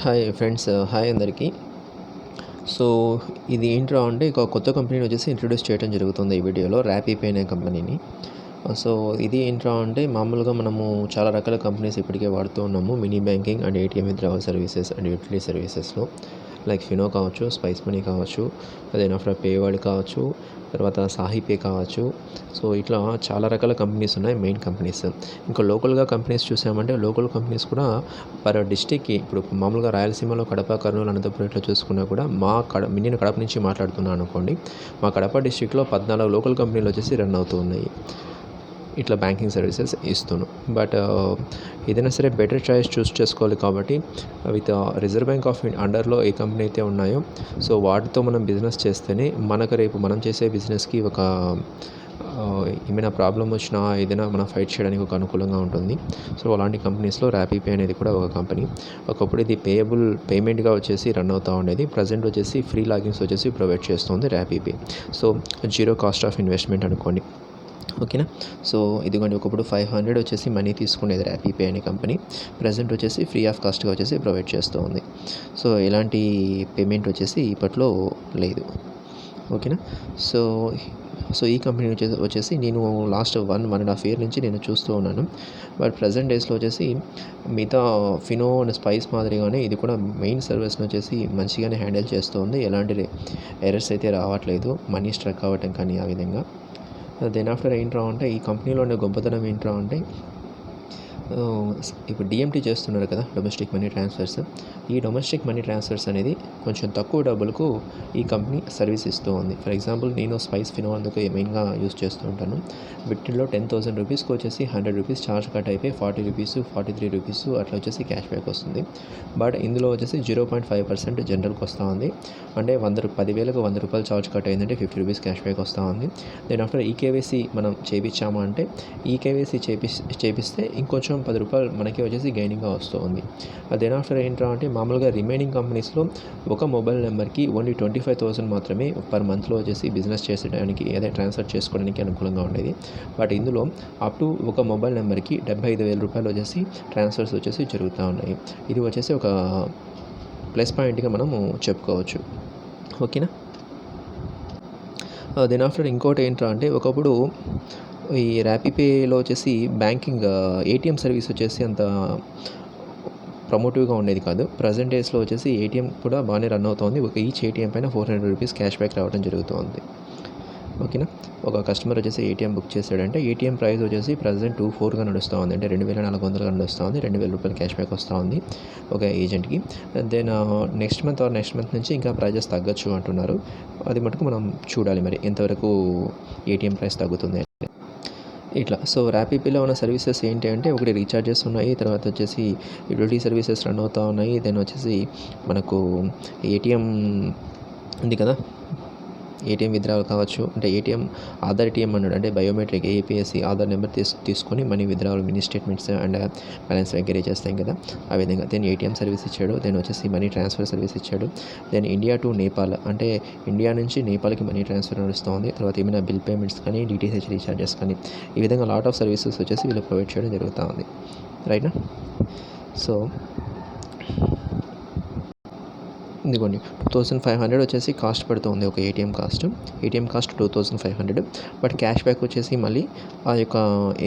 Hi friends, hi అందరికీ. So ఇది ఏంట్రా అంటే ఒక కొత్త కంపెనీని వచ్చేసి ఇంట్రొడ్యూస్ చేయడం జరుగుతుంది ఈ వీడియోలో, ర్యాపీపే అనే కంపెనీని. సో ఇది ఏంట్రా అంటే మామూలుగా మనము చాలా రకాల కంపెనీస్ ఇప్పటికే వాడుతూ ఉన్నాము mini banking and ATM withdrawal services and utility సర్వీసెస్లో. లైక్ ఫినో కావచ్చు, స్పైస్ మనీ కావచ్చు, అదే ఆఫ్టర్ పేవర్డ్ కావచ్చు, తర్వాత సాహిపే కావచ్చు. సో ఇట్లా చాలా రకాల కంపెనీస్ ఉన్నాయి, మెయిన్ కంపెనీస్. ఇంకా లోకల్గా కంపెనీస్ చూసామంటే లోకల్ కంపెనీస్ కూడా పర్ డిస్టిక్కి, ఇప్పుడు మామూలుగా రాయలసీమలో కడప, కర్నూలు, అనంతపురం ఇట్లా చూసుకున్నా కూడా నేను కడప నుంచి మాట్లాడుతున్నాను అనుకోండి. మా కడప డిస్టిక్లో 14 లోకల్ కంపెనీలు వచ్చేసి రన్ అవుతూ ఉన్నాయి ఇట్లా బ్యాంకింగ్ సర్వీసెస్ ఇస్తున్నాను. బట్ ఏదైనా సరే బెటర్ చాయిస్ చూస్ చేసుకోవాలి కాబట్టి విత్ రిజర్వ్ బ్యాంక్ ఆఫ్ అండర్లో ఏ కంపెనీ అయితే ఉన్నాయో సో వాటితో మనం బిజినెస్ చేస్తేనే మనకు రేపు మనం చేసే బిజినెస్కి ఒక ఏమైనా ప్రాబ్లం వచ్చినా ఏదైనా మనం ఫైట్ చేయడానికి ఒక అనుకూలంగా ఉంటుంది. సో అలాంటి కంపెనీస్లో ర్యాపీపే అనేది కూడా ఒక కంపెనీ. ఒకప్పుడు ఇది పేమెంట్గా వచ్చేసి రన్ అవుతూ ఉండేది. ప్రజెంట్ వచ్చేసి ఫ్రీ లాగిన్స్ వచ్చేసి ప్రొవైడ్ చేస్తుంది RapiPay. So zero cost of investment అనుకోండి, ఓకేనా. సో ఇదిగోండి, ఒకప్పుడు 500 వచ్చేసి మనీ తీసుకునేది ర్యాపీపే అనే కంపెనీ. ప్రజెంట్ వచ్చేసి ఫ్రీ ఆఫ్ కాస్ట్గా వచ్చేసి ప్రొవైడ్ చేస్తూ ఉంది. సో ఎలాంటి పేమెంట్ వచ్చేసి ఇప్పట్లో లేదు, ఓకేనా. సో ఈ కంపెనీ వచ్చేసి నేను లాస్ట్ 1.5 year నుంచి నేను చూస్తూ ఉన్నాను. బట్ ప్రజెంట్ డేస్లో వచ్చేసి మిగతా ఫినో అండ్ స్పైస్ మాదిరిగానే ఇది కూడా మెయిన్ సర్వీస్ని వచ్చేసి మంచిగానే హ్యాండిల్ చేస్తుంది. ఎలాంటి ఎర్రర్స్ అయితే రావట్లేదు, మనీ స్ట్రక్ అవ్వటం కానీ ఆ విధంగా. దెన్ ఆఫ్టర్ ఏంట్రా అంటే ఈ కంపెనీలో ఉండే గొప్పతనం ఏంట్రా అంటే ఇప్పుడు డిఎంటీ చేస్తున్నారు కదా, డొమెస్టిక్ మనీ ట్రాన్స్ఫర్స్. ఈ డొమెస్టిక్ మనీ ట్రాన్స్ఫర్స్ అనేది కొంచెం తక్కువ డబ్బులకు ఈ కంపెనీ సర్వీస్ ఇస్తూ ఉంది. ఫర్ ఎగ్జాంపుల్ నేను స్పైస్ ఫినో అందుకు మెయిన్గా యూస్ చేస్తూ ఉంటాను. వీటిలో 10,000 రూపీస్కి వచ్చేసి 100 రూపీస్ ఛార్జ్ కట్ అయిపోయి 40 రూపీస్ 43 రూపీస్ అట్లా వచ్చేసి క్యాష్ బ్యాక్ వస్తుంది. బట్ ఇందులో వచ్చేసి 0.5% జనరల్కి వస్తూ ఉంది. అంటే 10,000కు 100 రూపాయలు ఛార్జ్ కట్ అయిందంటే 50 రూపీస్ క్యాష్ బ్యాక్ వస్తూ ఉంది. దెన్ ఆఫ్టర్ ఈకేవైసీ మనం చేయించామా అంటే ఈకేవైసీ చేపిస్తే ఇంకొంచెం 10 రూపాయలు మనకి వచ్చేసి గెయినింగ్గా వస్తూ ఉంది. దెన్ ఆఫ్టర్ ఏంట్రా అంటే మామూలుగా రిమైనింగ్ కంపెనీస్లో ఒక మొబైల్ నెంబర్కి ఓన్లీ 25,000 మాత్రమే పర్ మంత్లో వచ్చేసి బిజినెస్ చేసేయడానికి అదే ట్రాన్స్ఫర్ చేసుకోవడానికి అనుకూలంగా ఉండేది. బట్ ఇందులో అప్ టు ఒక మొబైల్ నెంబర్కి 75,000 రూపాయలు వచ్చేసి ట్రాన్స్ఫర్స్ వచ్చేసి జరుగుతూ ఉన్నాయి. ఇది వచ్చేసి ఒక ప్లస్ పాయింట్గా మనము చెప్పుకోవచ్చు, ఓకేనా. దెన్ ఆఫ్టర్ ఇంకోటి ఏంట్రా అంటే ఒకప్పుడు ఈ ర్యాపీపేలో వచ్చేసి బ్యాంకింగ్ ఏటీఎం సర్వీస్ వచ్చేసి అంత ప్రమోటివ్గా ఉండేది కాదు. ప్రజెంట్ డేస్లో వచ్చేసి ఏటీఎం కూడా బాగానే రన్ అవుతుంది. ఒక ఈచ్ ఏటీఎం పైన 400 రూపీస్ క్యాష్ బ్యాక్ రావడం జరుగుతుంది, ఓకేనా. ఒక కస్టమర్ వచ్చేసి ఏటీఎం బుక్ చేశాడంటే ఏటీఎం ప్రైస్ వచ్చేసి ప్రజెంట్ 2,400గా నడుస్తూ ఉంది, అంటే 2,400గా నడుస్తూ ఉంది. 2,000 రూపాయలు క్యాష్ బ్యాక్ వస్తూ ఉంది ఒక ఏజెంట్కి. దెన్ నెక్స్ట్ మంత్ నుంచి ఇంకా ప్రైజెస్ తగ్గచ్చు అంటున్నారు. అది మటుకు మనం చూడాలి మరి ఎంతవరకు ఏటీఎం ప్రైస్ తగ్గుతుంది ఇట్లా. సో ర్యాపీపేలో ఉన్న సర్వీసెస్ ఏంటి అంటే ఒకటి రీఛార్జెస్ ఉన్నాయి, తర్వాత వచ్చేసి యూటిలిటీ సర్వీసెస్ రన్ అవుతూ ఉన్నాయి. దెన్ వచ్చేసి మనకు ఏటీఎం ఉంది కదా, ఏటీఎం విత్డ్రావల్ కావచ్చు, అంటే ఏటీఎం ఆధార్ ఏటీఎం అన్నాడు, అంటే బయోమెట్రిక్ ఏపీఎస్సి ఆధార్ నెంబర్ తీసుకొని money withdrawal mini statements and balance enquiry చేస్తాం కదా ఆ విధంగా. దెన్ ఏటీఎం సర్వీస్ ఇచ్చాడు. దెన్ వచ్చేసి మనీ ట్రాన్స్ఫర్ సర్వీస్ ఇచ్చాడు. దెన్ ఇండియా టు నేపాల్, అంటే ఇండియా నుంచి నేపాల్కి మనీ ట్రాన్స్ఫర్ నడుస్తుంది. తర్వాత ఏమైనా బిల్ పేమెంట్స్ కానీ డిటిహెచ్ రీఛార్జెస్ కానీ ఈ విధంగా లాట్ ఆఫ్ సర్వీసెస్ వచ్చేసి వీళ్ళు ప్రొవైడ్ చేయడం జరుగుతూ ఉంది, రైట్నా. సో ఇదిగోండి 2,500 వచ్చేసి కాస్ట్ పడుతుంది ఒక ATM cost 2,500. But cash back వచ్చేసి మళ్ళీ ఆ యొక్క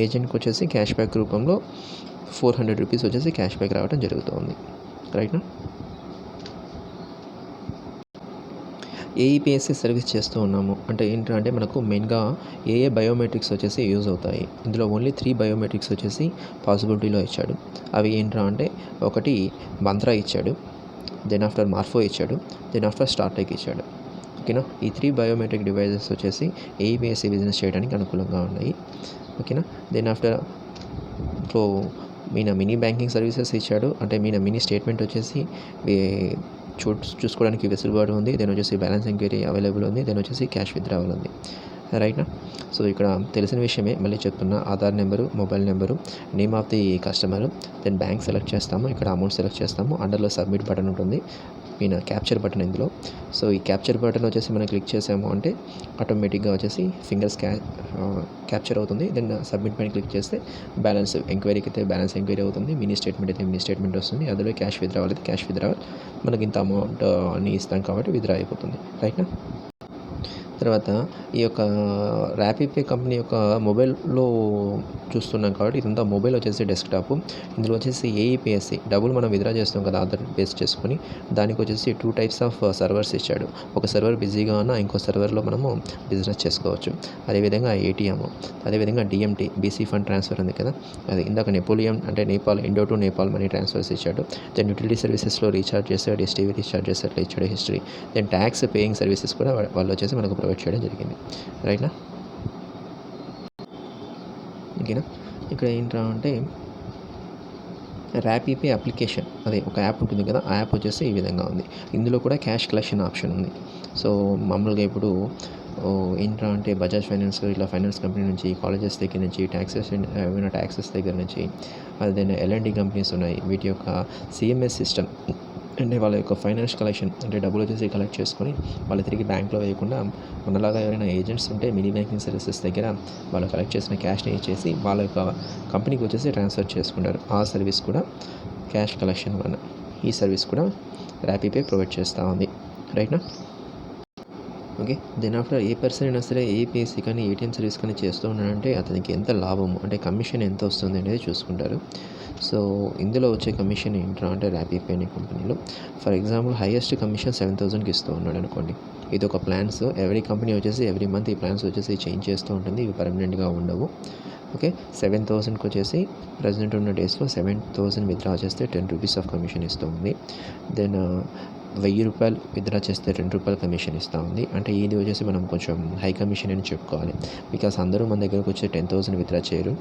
ఏజెంట్కి వచ్చేసి క్యాష్ బ్యాక్ రూపంలో 400 రూపీస్ వచ్చేసి క్యాష్ బ్యాక్ రావడం జరుగుతుంది, రైట్నా. ఏఈపీఎస్సి సర్వీస్ చేస్తూ ఉన్నాము అంటే ఏంటంటే మనకు మెయిన్గా ఏ బయోమెట్రిక్స్ వచ్చేసి యూజ్ అవుతాయి. ఇందులో ఓన్లీ 3 బయోమెట్రిక్స్ వచ్చేసి పాసిబిలిటీలో ఇచ్చాడు. అవి ఏంట్రా అంటే ఒకటి మంత్రా ఇచ్చాడు, దెన్ ఆఫ్టర్ మార్ఫో ఇచ్చాడు, దెన్ ఆఫ్టర్ స్టార్టెక్ ఇచ్చాడు, ఓకేనా. ఈ 3 బయోమెట్రిక్ డివైజెస్ వచ్చేసి ఏఈపీఎస్సి బిజినెస్ చేయడానికి అనుకూలంగా ఉన్నాయి, ఓకేనా. Then after so mini banking services ఇచ్చాడు, అంటే మినీ స్టేట్మెంట్ వచ్చేసి చూసుకోవడానికి వెసులుబాటు ఉంది. దెన్ వచ్చేసి బ్యాలెన్స్ ఎంక్వైరీ అవైలబుల్ ఉంది. దెన్ వచ్చేసి క్యాష్ విత్డ్రావల్ ఉంది, రైట్‌నా. సో, ఇక్కడ తెలిసిన విషయమే మళ్ళీ చెప్తున్నా. Aadhaar number, mobile number, name of the customer, then bank select చేస్తాము. ఇక్కడ అమౌంట్ సెలెక్ట్ చేస్తాము. అండర్‌లో సబ్మిట్ బటన్ ఉంటుంది. క్యాప్చర్ బటన్ ఇందులో. సో, ఈ క్యాప్చర్ బటన్ వచ్చేసి మనం క్లిక్ చేసాము అంటే ఆటోమేటిక్‌గా వచ్చేసి ఫింగర్స్ క్యాప్చర్ అవుతుంది. దెన్ సబ్మిట్ పైన క్లిక్ చేస్తే బ్యాలెన్స్ ఎంక్వైరీకి అయితే బ్యాలెన్స్ ఎంక్వైరీ అవుతుంది. మినీ స్టేట్మెంట్ అయితే మినీ స్టేట్మెంట్ వస్తుంది. అందులో క్యాష్ విత్‌డ్రావల్ అయితే క్యాష్ విత్‌డ్రావల్. మనకి ఇంత అమౌంట్ అని ఇస్తాం కాబట్టి విత్‌డ్రా అయిపోతుంది. రైట్‌నా. తర్వాత ఈ యొక్క ర్యాపిడ్ కంపెనీ యొక్క మొబైల్‌లో చూస్తున్నాం కాబట్టి ఇదంతా మొబైల్ వచ్చేసి డెస్క్‌టాప్. ఇందులో వచ్చేసి ఏఈపీఎస్‌సి డబ్బులు మనం విత్‌డ్రా చేస్తాం కదా! ఆధార్ బేస్ చేసుకొని దానికి వచ్చేసి 2 టైప్స్ ఆఫ్ సర్వర్స్ ఇచ్చాడు. ఒక సర్వర్ బిజీగా ఉన్న ఇంకో సర్వర్‌లో మనము బిజినెస్ చేసుకోవచ్చు. అదేవిధంగా ఏటీఎం, అదేవిధంగా డీఎంటీ బీసీ ఫండ్ ట్రాన్స్ఫర్ ఉంది కదా! అది ఇందాక నెపోలియన్ అంటే Nepal Indo to Nepal money transfers ఇచ్చాడు. దెన్ యుటిలిటీ సర్వీసెస్‌లో రీచార్జ్ చేసాడు, ఎస్టీవీ రీచార్జ్ చేసాడు, అట్లా ఇచ్చాడు history. Then tax paying services కూడా వాళ్ళు వచ్చేసి మనకు ప్రొవైడ్ చేయడం జరిగింది. రైట్‌నా. ఓకేనా. ఇక్కడ ఏంట్రా అంటే ర్యాపిపే అప్లికేషన్ అదే ఒక యాప్ ఉంటుంది కదా! ఆ యాప్ వచ్చేసి ఈ విధంగా ఉంది. ఇందులో కూడా క్యాష్ కలెక్షన్ ఆప్షన్ ఉంది. సో, మామూలుగా ఇప్పుడు ఏంట్రా అంటే బజాజ్ ఫైనాన్స్ ఇట్లా ఫైనాన్స్ కంపెనీ నుంచి, కాలేజెస్ దగ్గర నుంచి, ఏమైనా ట్యాక్సెస్ దగ్గర నుంచి, దెన్ ఎల్ఎండి కంపెనీస్ ఉన్నాయి. వీటి యొక్క సీఎంఎస్ సిస్టమ్ అంటే వాళ్ళ యొక్క ఫైనాన్స్ కలెక్షన్ అంటే డబ్బులు వచ్చేసి కలెక్ట్ చేసుకొని వాళ్ళు తిరిగి బ్యాంక్లో వేయకుండా మనలాగా ఎవరైనా ఏజెంట్స్ ఉంటే మినీ బ్యాంకింగ్ సర్వీసెస్ దగ్గర వాళ్ళు కలెక్ట్ చేసిన క్యాష్ని ఇచ్చేసి వాళ్ళ యొక్క కంపెనీకి వచ్చేసి ట్రాన్స్ఫర్ చేసుకుంటారు. ఆ సర్వీస్ కూడా క్యాష్ కలెక్షన్ వల్ల ఈ సర్వీస్ కూడా ర్యాపిపే ప్రొవైడ్ చేస్తూ ఉంది. రైట్‌నా. Okay. Then after a person అయినా సరే ఏపీఎస్సీ కానీ ఏటీఎం సర్వీస్ కానీ చేస్తూ ఉన్నాడంటే అతనికి ఎంత లాభము అంటే కమిషన్ ఎంత వస్తుంది అనేది చూసుకుంటారు. సో, ఇందులో వచ్చే కమిషన్ ఏంట్రా అంటే ర్యాపిపే అనే కంపెనీలో ఫర్ ఎగ్జాంపుల్ హైయెస్ట్ కమిషన్ 7,000కి ఇస్తూ ఉన్నాడు అనుకోండి. ఇది ఒక ప్లాన్స్. ఎవ్రీ కంపెనీ వచ్చేసి ఎవ్రీ మంత్ ఈ ప్లాన్స్ వచ్చేసి చేంజ్ చేస్తూ ఉంటుంది. ఇవి పర్మనెంట్‌గా ఉండవు. ఓకే. 7,000కి వచ్చేసి ప్రెజెంట్ ఉన్న డేస్లో 7,000 విత్‌డ్రా చేస్తే ₹10 ఆఫ్ కమిషన్ ఇస్తూ ఉంది. దెన్ ₹1000 విత్‌డ్రా చేస్తే ₹2 కమిషన్ ఇస్తూ ఉంది. అంటే ఇది వచ్చేసి మనం కొంచెం హై కమిషన్ అని చెప్పుకోవాలి. బికాస్ అందరూ మన దగ్గరకు వచ్చి 10,000 విత్‌డ్రా చేయరు.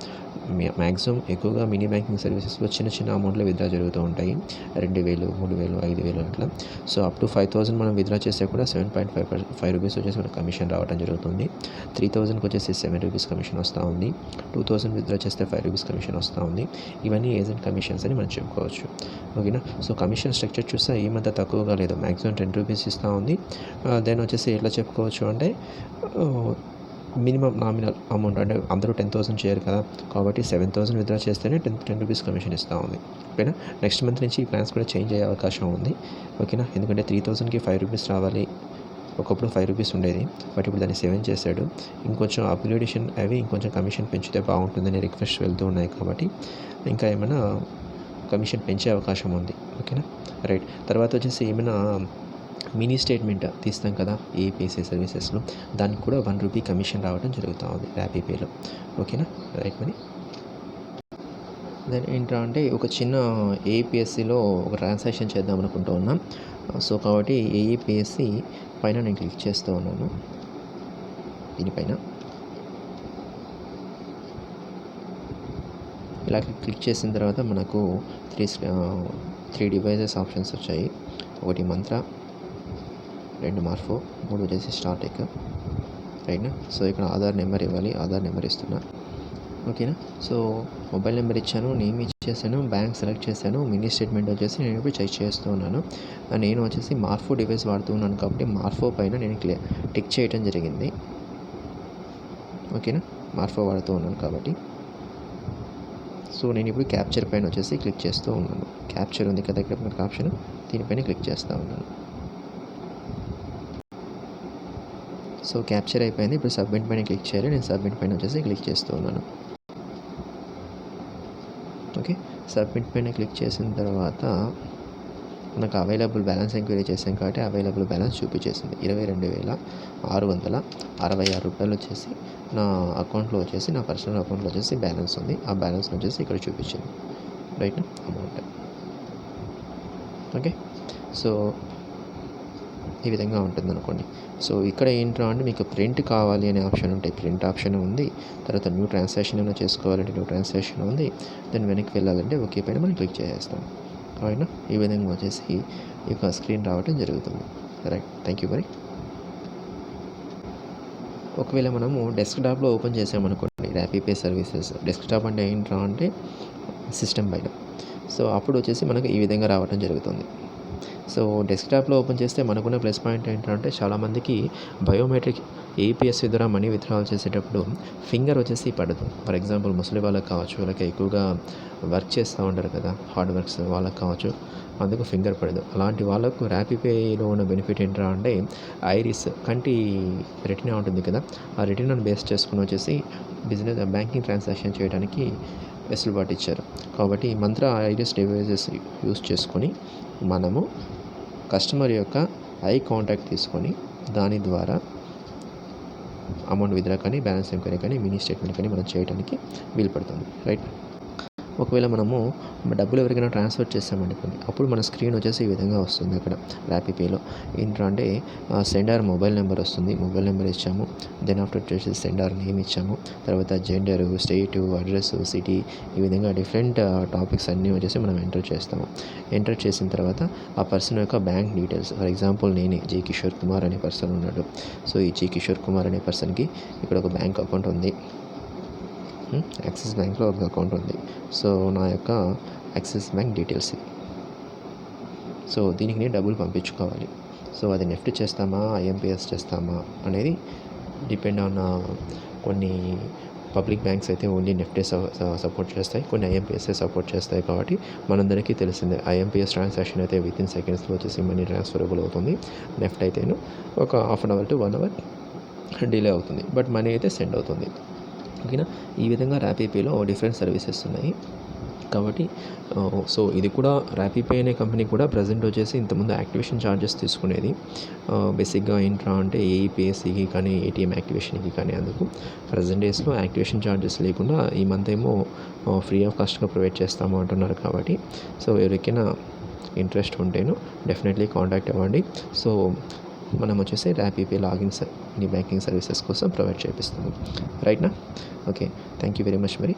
మ్యాక్సిమం ఎక్కువగా మినీ బ్యాంకింగ్ సర్వీసెస్లో చిన్న చిన్న అమౌంట్‌లో విత్‌డ్రా జరుగుతూ ఉంటాయి. 2,000, 3,000, 5,000 అట్లా. సో, అప్ టు 5,000 మనం విత్‌డ్రా చేస్తే కూడా ₹7.5 వచ్చేసి మనకు కమిషన్ రావడం జరుగుతుంది. 3,000కి వచ్చేసి ₹7 కమిషన్ వస్తూ ఉంది. 2,000 విత్‌డ్రా చేస్తే ₹5 కమిషన్ వస్తూ ఉంది. ఇవన్నీ ఏజెంట్ కమిషన్స్ అని మనం చెప్పుకోవచ్చు. ఓకేనా. సో, కమిషన్ స్ట్రక్చర్ చూస్తే ఏమంత తక్కువగా లేదు. మ్యాక్సిమం ₹10 ఇస్తూ ఉంది. దెన్ వచ్చేసి ఎట్లా చెప్పుకోవచ్చు అంటే మినిమం నామినల్ అమౌంట్ అంటే అందరూ 10,000 చేయరు కదా! కాబట్టి 7,000 విత్‌డ్రా చేస్తేనే ₹10 కమిషన్ ఇస్తూ ఉంది. ఓకేనా. నెక్స్ట్ మంత్ నుంచి ఈ ప్లాన్స్ కూడా చేంజ్ అయ్యే అవకాశం ఉంది. ఓకేనా. ఎందుకంటే 3,000కి ₹5 రావాలి. ఒకప్పుడు ₹5 ఉండేది. బట్ ఇప్పుడు దాన్ని 7 చేశాడు. ఇంకొంచెం అప్గ్రేడేషన్ అవి ఇంకొంచెం కమిషన్ పెంచితే బాగుంటుందని రిక్వెస్ట్ వెళ్తూ ఉన్నాయి కాబట్టి ఇంకా ఏమైనా కమిషన్ పెంచే అవకాశం ఉంది. ఓకేనా. రైట్. తర్వాత వచ్చేసి ఏమైనా మినీ స్టేట్మెంట్ తీస్తాం కదా ఏపీఎస్సీ సర్వీసెస్లో దానికి కూడా ₹1 కమిషన్ రావడం జరుగుతూ ఉంది ర్యాపిపేలో. ఓకేనా. రైట్ మరి. దెన్ ఏంట్రా అంటే ఒక చిన్న ఏఈపీఎస్సీలో ఒక ట్రాన్సాక్షన్ చేద్దాం అనుకుంటూ ఉన్నాం. సో, కాబట్టి ఏఈపీఎస్సీ పైన నేను క్లిక్ చేస్తూ ఉన్నాను. దీనిపైన ఇలా క్లిక్ చేసిన తర్వాత మనకు 3 డివైజెస్ ఆప్షన్స్ వచ్చాయి. ఒకటి మంత్ర, 2 మార్ఫో, 3 వచ్చేసి స్టార్టెక్. రైట్‌నా. సో, ఇక్కడ ఆధార్ నెంబర్ ఇవ్వాలి. ఆధార్ నెంబర్ ఇస్తున్నా. ఓకేనా. సో, మొబైల్ నెంబర్ ఇచ్చాను, నేమ్ ఇచ్చేసాను, బ్యాంక్ సెలెక్ట్ చేశాను, మినీ స్టేట్మెంట్ వచ్చేసి నేను ఇప్పుడు చెక్ చేస్తూ ఉన్నాను. నేను వచ్చేసి మార్ఫో డివైస్ వాడుతూ ఉన్నాను కాబట్టి మార్ఫో పైన నేను టిక్ చేయడం జరిగింది. ఓకేనా. మార్ఫో వాడుతూ ఉన్నాను కాబట్టి. సో, నేను ఇప్పుడు క్యాప్చర్ పైన వచ్చేసి క్లిక్ చేస్తూ ఉన్నాను. క్యాప్చర్ ఉంది కదా ఇక్కడ మనకు ఆప్షన్, దీనిపైన క్లిక్ చేస్తూ ఉన్నాను. సో, క్యాప్చర్ అయిపోయింది. ఇప్పుడు సబ్మిట్ పైన క్లిక్ చేయాలి. నేను సబ్మిట్ పైన వచ్చేసి క్లిక్ చేస్తూ ఉన్నాను. ఓకే. సబ్మిట్ పైన క్లిక్ చేసిన తర్వాత మనకు అవైలబుల్ బ్యాలెన్స్ ఎంక్వైరీ చేసాం కాబట్టి అవైలబుల్ బ్యాలెన్స్ చూపించేసింది. ₹22,666 వచ్చేసి నా అకౌంట్లో వచ్చేసి నా పర్సనల్ అకౌంట్లో వచ్చేసి బ్యాలెన్స్ ఉంది. ఆ బ్యాలెన్స్ వచ్చేసి ఇక్కడ చూపించింది. రైట్. అమౌంట్. ఓకే. సో, ఈ విధంగా ఉంటుంది అనుకోండి. సో, ఇక్కడ ఏంట్రా అంటే మీకు ప్రింట్ కావాలి అనే ఆప్షన్ ఉంటాయి. ప్రింట్ ఆప్షన్ ఉంది. తర్వాత న్యూ ట్రాన్సాక్షన్ ఏమైనా చేసుకోవాలంటే న్యూ ట్రాన్సాక్షన్ ఉంది. దెన్ వెనక్కి వెళ్ళాలంటే ఓకే పైన మనం క్లిక్ చేసేస్తాం. అవునా. ఈ విధంగా వచ్చేసి ఈ యొక్క స్క్రీన్ రావడం జరుగుతుంది. రైట్. థ్యాంక్ యూ మరి. ఒకవేళ మనము డెస్క్‌టాప్‌లో ఓపెన్ చేసామనుకోండి ర్యాపిడ్ పే సర్వీసెస్. డెస్క్‌టాప్ అంటే ఏంట్రా అంటే సిస్టమ్ పైన. సో అప్పుడు వచ్చేసి మనకు ఈ విధంగా రావడం జరుగుతుంది. సో డెస్క్‌టాప్‌లో ఓపెన్ చేస్తే మనకున్న ప్లస్ పాయింట్ ఏంటంటే చాలామందికి బయోమెట్రిక్ ఏపీఎస్‌సి ద్వారా మనీ విత్‌డ్రావల్ చేసేటప్పుడు ఫింగర్ వచ్చేసి పడదు. ఫర్ ఎగ్జాంపుల్ ముసలి వాళ్ళకి కావచ్చు, వాళ్ళకి ఎక్కువగా వర్క్ చేస్తూ ఉంటారు కదా, హార్డ్ వర్క్స్ వాళ్ళకి కావచ్చు, అందుకు ఫింగర్ పడదు. అలాంటి వాళ్ళకు ర్యాపిడ్ పేలో ఉన్న బెనిఫిట్ ఏంట్రా అంటే ఐరిస్ కంటి రెటినా ఉంటుంది కదా, ఆ రెటినాను బేస్ చేసుకొని వచ్చేసి బ్యాంకింగ్ ట్రాన్సాక్షన్ చేయడానికి వెసులుబాటు ఇచ్చారు. కాబట్టి మంత్ర ఐరిస్ డివైజెస్ యూస్ చేసుకొని మనము కస్టమర్ యొక్క ఐ కాంటాక్ట్ తీసుకొని దాని ద్వారా అమౌంట్ విత్‌డ్రా కానీ, బ్యాలెన్స్ ఎంక్వైరీ కానీ, మినీ స్టేట్మెంట్ కానీ మనం చేయడానికి వీలు పడుతుంది. రైట్. ఒకవేళ మనము డబ్బులు ఎవరికైనా ట్రాన్స్ఫర్ చేసామనుకోండి, అప్పుడు మన స్క్రీన్ వచ్చేసి ఈ విధంగా వస్తుంది. అక్కడ ర్యాపిడ్ పేలో ఏంట్రా అంటే సెండర్ మొబైల్ నెంబర్ వస్తుంది. మొబైల్ నెంబర్ ఇచ్చాము. దెన్ ఆఫ్టర్ వచ్చేసి సెండర్ నేమ్ ఇచ్చాము. తర్వాత జెండరు, స్టేటు, అడ్రస్సు, సిటీ, ఈ విధంగా డిఫరెంట్ టాపిక్స్ అన్నీ వచ్చేసి మనం ఎంటర్ చేస్తాము. ఎంటర్ చేసిన తర్వాత ఆ పర్సన్ యొక్క బ్యాంక్ డీటెయిల్స్, ఫర్ ఎగ్జాంపుల్ నేనే జి కిషోర్ కుమార్ అనే పర్సన్ ఉన్నాడు. సో ఈ జి కిషోర్ కుమార్ అనే పర్సన్కి ఇక్కడ ఒక బ్యాంక్ అకౌంట్ ఉంది. యాక్సిస్ బ్యాంక్లో ఒక అకౌంట్ ఉంది. సో నా యొక్క యాక్సిస్ బ్యాంక్ డీటెయిల్స్ ఇవి. సో దీనికి నేను డబ్బులు పంపించుకోవాలి. సో అది నెఫ్ట్ చేస్తామా, ఐఎంపీఎస్ చేస్తామా అనేది డిపెండ్ ఆన్ కొన్ని పబ్లిక్ బ్యాంక్స్ అయితే ఓన్లీ నెఫ్టే సపోర్ట్ చేస్తాయి, కొన్ని ఐఎంపీఎస్ఏ సపోర్ట్ చేస్తాయి. కాబట్టి మనందరికీ తెలిసిందే ఐఎంపీఎస్ ట్రాన్సాక్షన్ అయితే వితిన్ సెకండ్స్లో వచ్చేసి మనీ ట్రాన్స్ఫరబుల్ అవుతుంది. నెఫ్ట్ అయితేను ఒక half an hour to 1 hour delay అవుతుంది, బట్ మనీ అయితే సెండ్ అవుతుంది. ఓకేనా. ఈ విధంగా ర్యాపిడ్ పేలో డిఫరెంట్ సర్వీసెస్ ఉన్నాయి. కాబట్టి సో ఇది కూడా ర్యాపిడ్ పే అనే కంపెనీ కూడా ప్రజెంట్ వచ్చేసి ఇంతకుముందు యాక్టివేషన్ ఛార్జెస్ తీసుకునేది. బేసిక్గా ఏంట్రా అంటే ఏఈపీఎస్సికి కానీ, ఏటీఎం యాక్టివేషన్కి కానీ. అందుకు ప్రజెంట్ డేస్లో యాక్టివేషన్ ఛార్జెస్ లేకుండా ఈ మంత్ ఏమో ఫ్రీ ఆఫ్ కాస్ట్గా ప్రొవైడ్ చేస్తాము అంటున్నారు. కాబట్టి సో ఎవరికైనా ఇంట్రెస్ట్ ఉంటేను డెఫినెట్లీ కాంటాక్ట్ అవ్వండి. సో మనం వచ్చేసి rapid pay logins banking services కోసం ప్రొవైడ్ చేపిస్తాము. రైట్నా. Okay. Thank you very much మరి.